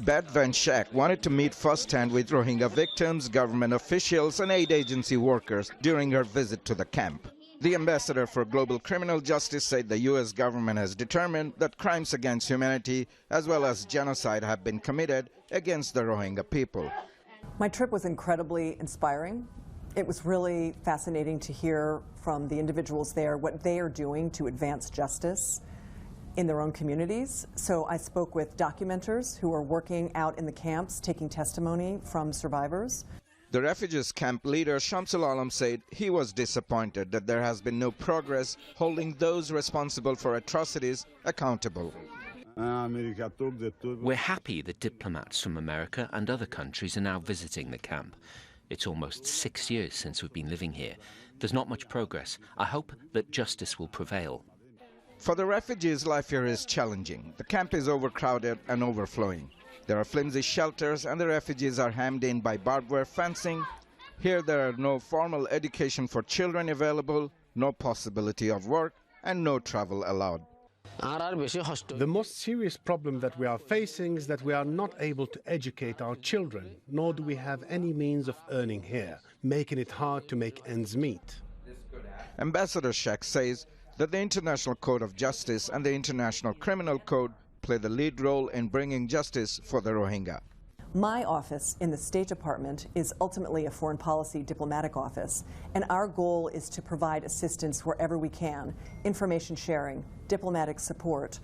Beth Van Schaack wanted to meet firsthand with Rohingya victims, government officials and aid agency workers during her visit to the camp. The ambassador for global criminal justice said the U.S. government has determined that crimes against humanity as well as genocide have been committed against the Rohingya people. My trip was incredibly inspiring. It was really fascinating to hear from the individuals there what they are doing to advance justice in their own communities. So I spoke with documenters who are working out in the camps, taking testimony from survivors. The refugees camp leader Shamsul Alam said he was disappointed that there has been no progress holding those responsible for atrocities accountable. We're happy that diplomats from America and other countries are now visiting the camp. It's almost 6 years since we've been living here. There's not much progress. I hope that justice will prevail. For the refugees, life here is challenging. The camp is overcrowded and overflowing. There are flimsy shelters and the refugees are hemmed in by barbed wire fencing. Here there are no formal education for children available, no possibility of work and no travel allowed. The most serious problem that we are facing is that we are not able to educate our children, nor do we have any means of earning here, making it hard to make ends meet. Ambassador Schaack says that the International Code of Justice and the International Criminal Code play the lead role in bringing justice for the Rohingya. My office in the State Department is ultimately a foreign policy diplomatic office, and our goal is to provide assistance wherever we can, information sharing, diplomatic support,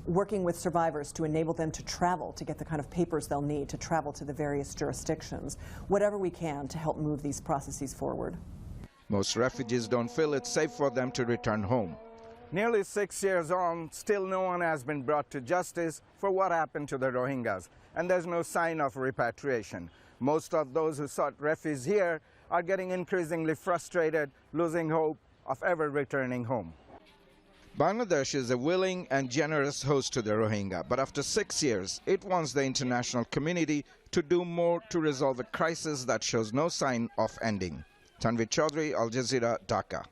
working with survivors to enable them to travel, to get the kind of papers they'll need to travel to the various jurisdictions, whatever we can to help move these processes forward. Most refugees don't feel it's safe for them to return home. Nearly 6 years on, still no one has been brought to justice for what happened to the Rohingyas, and there's no sign of repatriation. Most of those who sought refuge here are getting increasingly frustrated, losing hope of ever returning home. Bangladesh is a willing and generous host to the Rohingya, but after 6 years, it wants the international community to do more to resolve a crisis that shows no sign of ending. Tanvir, Chowdhury, Al Jazeera, Dhaka.